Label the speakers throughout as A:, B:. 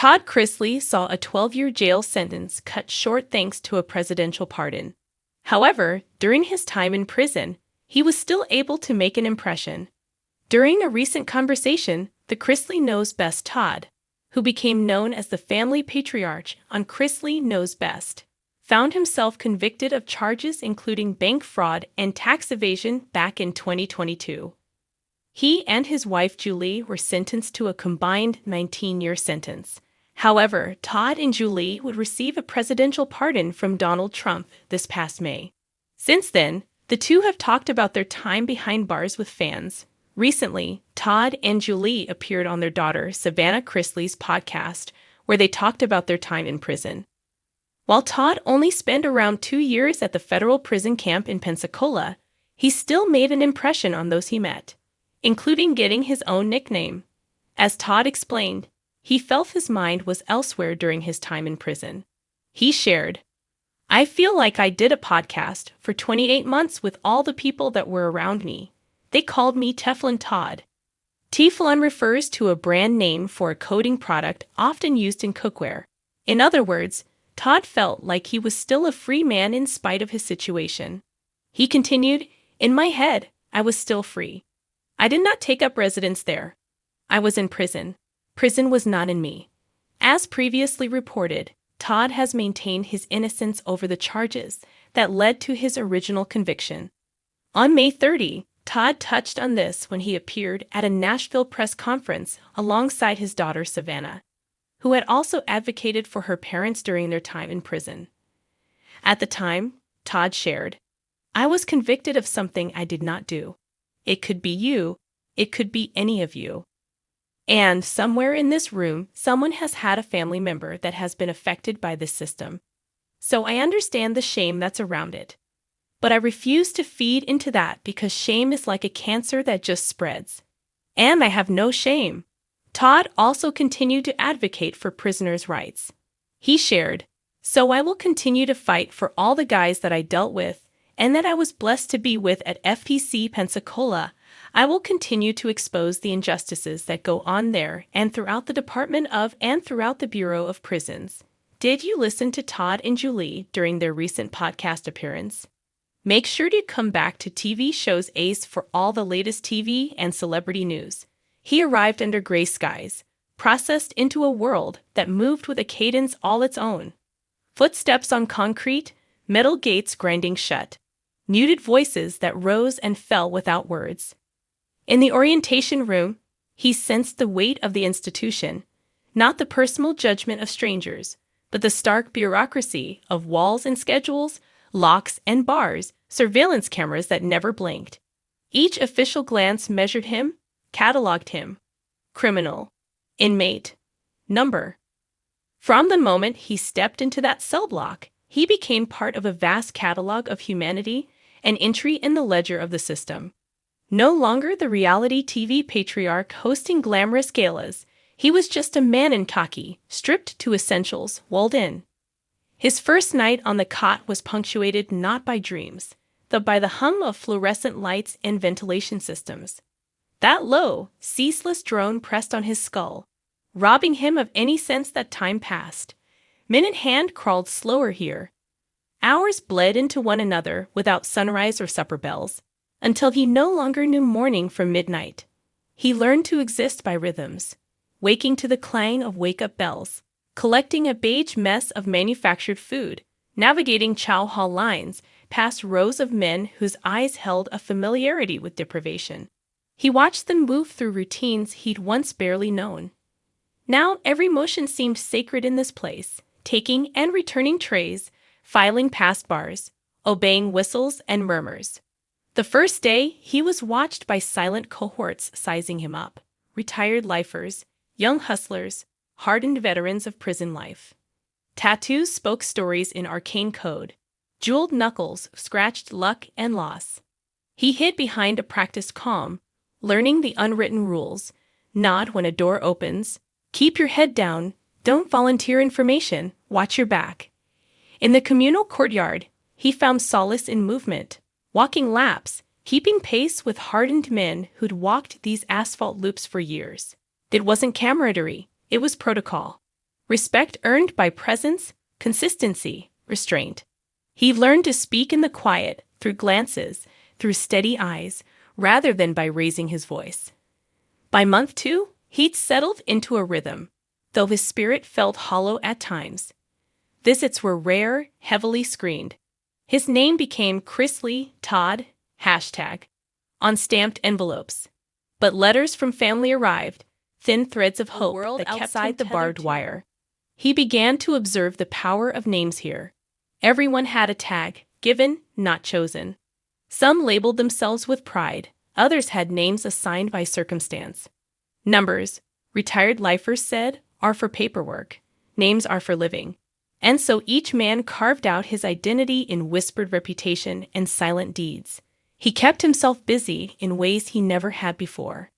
A: Todd Chrisley saw a 12-year jail sentence cut short thanks to a presidential pardon. However, during his time in prison, he was still able to make an impression. During a recent conversation, the Chrisley Knows Best Todd, who became known as the family patriarch on Chrisley Knows Best, found himself convicted of charges including bank fraud and tax evasion back in 2022. He and his wife Julie were sentenced to a combined 19-year sentence. However, Todd and Julie would receive a presidential pardon from Donald Trump this past May. Since then, the two have talked about their time behind bars with fans. Recently, Todd and Julie appeared on their daughter Savannah Chrisley's podcast, where they talked about their time in prison. While Todd only spent around 2 years at the federal prison camp in Pensacola, he still made an impression on those he met, including getting his own nickname. As Todd explained, he felt his mind was elsewhere during his time in prison. He shared, "I feel like I did a podcast for 28 months with all the people that were around me. They called me Teflon Todd." Teflon refers to a brand name for a coating product often used in cookware. In other words, Todd felt like he was still a free man in spite of his situation. He continued, "In my head, I was still free. I did not take up residence there. I was in prison. Prison was not in me." As previously reported, Todd has maintained his innocence over the charges that led to his original conviction. On May 30, Todd touched on this when he appeared at a Nashville press conference alongside his daughter Savannah, who had also advocated for her parents during their time in prison. At the time, Todd shared, "I was convicted of something I did not do. It could be you, it could be any of you. And somewhere in this room, someone has had a family member that has been affected by this system. So I understand the shame that's around it. But I refuse to feed into that because shame is like a cancer that just spreads. And I have no shame." Todd also continued to advocate for prisoners' rights. He shared, "So I will continue to fight for all the guys that I dealt with and that I was blessed to be with at FPC Pensacola. I will continue to expose the injustices that go on there and throughout the Department of and throughout the Bureau of Prisons." Did you listen to Todd and Julie during their recent podcast appearance? Make sure to come back to TV Shows Ace for all the latest TV and celebrity news. He arrived under gray skies, processed into a world that moved with a cadence all its own. Footsteps on concrete, metal gates grinding shut, muted voices that rose and fell without words. In the orientation room, he sensed the weight of the institution, not the personal judgment of strangers, but the stark bureaucracy of walls and schedules, locks and bars, surveillance cameras that never blinked. Each official glance measured him, cataloged him. Criminal. Inmate. Number. From the moment he stepped into that cell block, he became part of a vast catalog of humanity, an entry in the ledger of the system. No longer the reality TV patriarch hosting glamorous galas, he was just a man in khaki, stripped to essentials, walled in. His first night on the cot was punctuated not by dreams, but by the hum of fluorescent lights and ventilation systems. That low, ceaseless drone pressed on his skull, robbing him of any sense that time passed. Minute hand crawled slower here. Hours bled into one another without sunrise or supper bells, until he no longer knew morning from midnight. He learned to exist by rhythms, waking to the clang of wake-up bells, collecting a beige mess of manufactured food, navigating chow hall lines past rows of men whose eyes held a familiarity with deprivation. He watched them move through routines he'd once barely known. Now every motion seemed sacred in this place, taking and returning trays, filing past bars, obeying whistles and murmurs. The first day, he was watched by silent cohorts sizing him up, retired lifers, young hustlers, hardened veterans of prison life. Tattoos spoke stories in arcane code. Jeweled knuckles scratched luck and loss. He hid behind a practiced calm, learning the unwritten rules. Nod when a door opens. Keep your head down. Don't volunteer information. Watch your back. In the communal courtyard, he found solace in movement, walking laps, keeping pace with hardened men who'd walked these asphalt loops for years. It wasn't camaraderie, it was protocol. Respect earned by presence, consistency, restraint. He learned to speak in the quiet, through glances, through steady eyes, rather than by raising his voice. By month 2, he'd settled into a rhythm, though his spirit felt hollow at times. Visits were rare, heavily screened. His name became Chrisley, Todd, hashtag, on stamped envelopes. But letters from family arrived, thin threads of hope that kept outside the barbed wire. He began to observe the power of names here. Everyone had a tag, given, not chosen. Some labeled themselves with pride, others had names assigned by circumstance. Numbers, retired lifers said, are for paperwork. Names are for living. And so each man carved out his identity in whispered reputation and silent deeds. He kept himself busy in ways he never had before.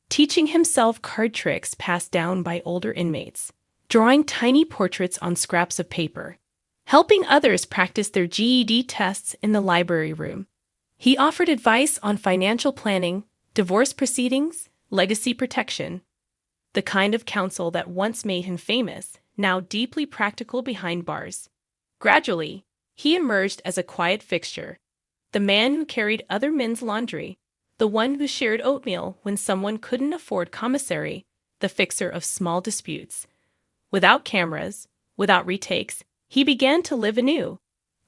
A: Teaching himself card tricks passed down by older inmates, drawing tiny portraits on scraps of paper, helping others practice their GED tests in the library room. He offered advice on financial planning, divorce proceedings, legacy protection, the kind of counsel that once made him famous, now deeply practical behind bars. Gradually, he emerged as a quiet fixture, the man who carried other men's laundry, the one who shared oatmeal when someone couldn't afford commissary, the fixer of small disputes. Without cameras, without retakes, he began to live anew.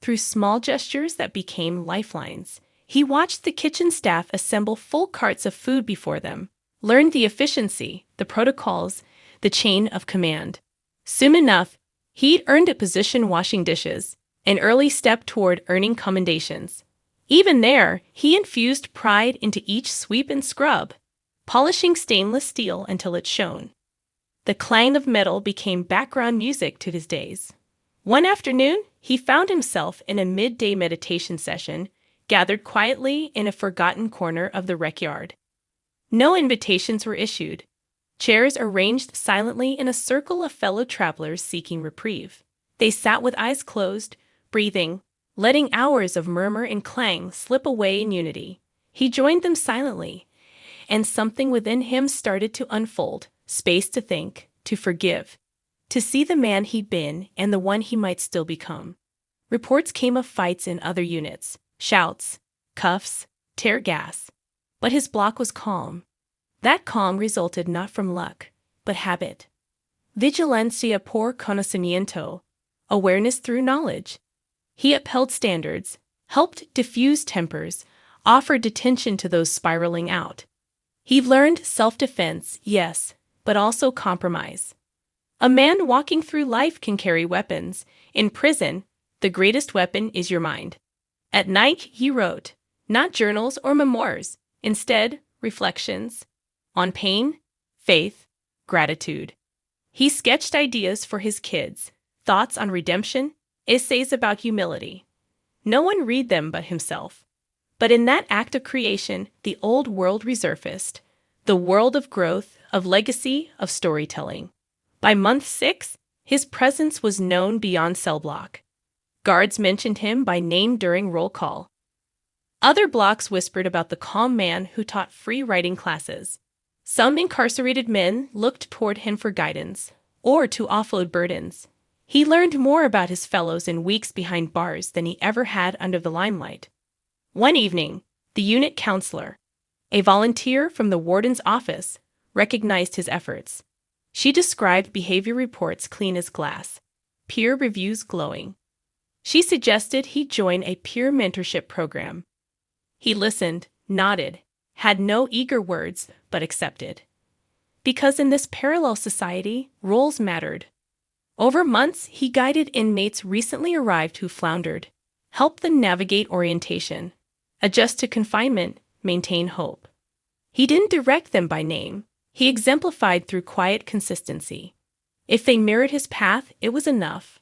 A: Through small gestures that became lifelines, he watched the kitchen staff assemble full carts of food before them, learned the efficiency, the protocols, the chain of command. Soon enough, he'd earned a position washing dishes, an early step toward earning commendations. Even there, he infused pride into each sweep and scrub, polishing stainless steel until it shone. The clang of metal became background music to his days. One afternoon, he found himself in a midday meditation session, gathered quietly in a forgotten corner of the rec yard. No invitations were issued. Chairs arranged silently in a circle of fellow travelers seeking reprieve. They sat with eyes closed, breathing, letting hours of murmur and clang slip away in unity. He joined them silently, and something within him started to unfold, space to think, to forgive, to see the man he'd been and the one he might still become. Reports came of fights in other units, shouts, cuffs, tear gas. But his block was calm. That calm resulted not from luck, but habit. Vigilancia por conocimiento, awareness through knowledge. He upheld standards, helped diffuse tempers, offered detention to those spiraling out. He learned self-defense, yes, but also compromise. A man walking through life can carry weapons. In prison, the greatest weapon is your mind. At night, he wrote, not journals or memoirs, instead, reflections on pain, faith, gratitude. He sketched ideas for his kids, thoughts on redemption, essays about humility. No one read them but himself. But in that act of creation, the old world resurfaced, the world of growth, of legacy, of storytelling. By month 6, his presence was known beyond cell block. Guards mentioned him by name during roll call. Other blocks whispered about the calm man who taught free writing classes. Some incarcerated men looked toward him for guidance, or to offload burdens. He learned more about his fellows in weeks behind bars than he ever had under the limelight. One evening, the unit counselor, a volunteer from the warden's office, recognized his efforts. She described behavior reports clean as glass, peer reviews glowing. She suggested he join a peer mentorship program. He listened, nodded, had no eager words, but accepted. Because in this parallel society, roles mattered. Over months, he guided inmates recently arrived who floundered, helped them navigate orientation, adjust to confinement, maintain hope. He didn't direct them by name. He exemplified through quiet consistency. If they mirrored his path, it was enough.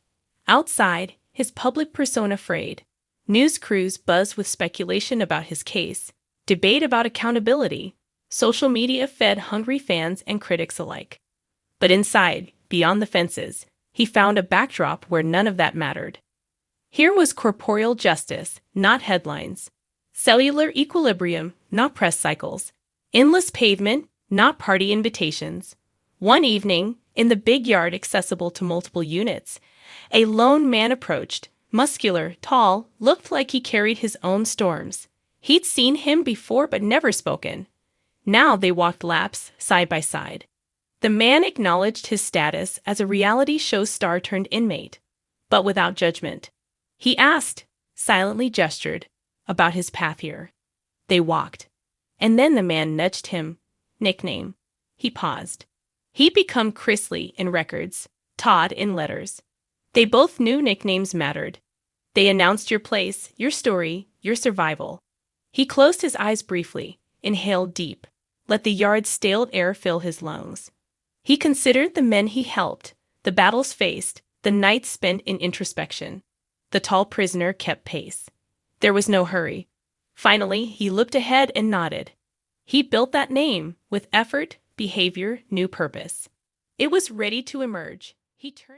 A: Outside, his public persona frayed. News crews buzzed with speculation about his case, debate about accountability. Social media fed hungry fans and critics alike. But inside, beyond the fences, he found a backdrop where none of that mattered. Here was corporeal justice, not headlines. Cellular equilibrium, not press cycles. Endless pavement, not party invitations. One evening, In the big yard accessible to multiple units, a lone man approached, muscular, tall, looked like he carried his own storms. He'd seen him before but never spoken. Now they walked laps, side by side. The man acknowledged his status as a reality show star turned inmate, but without judgment. He asked, silently gestured, about his path here. They walked. And then the man nudged him. Nickname. He paused. He'd become Chrisley in records, Todd in letters. They both knew nicknames mattered. They announced your place, your story, your survival. He closed his eyes briefly, inhaled deep, let the yard's stale air fill his lungs. He considered the men he helped, the battles faced, the nights spent in introspection. The tall prisoner kept pace. There was no hurry. Finally, he looked ahead and nodded. He built that name with effort, behavior, new purpose. It was ready to emerge. He turned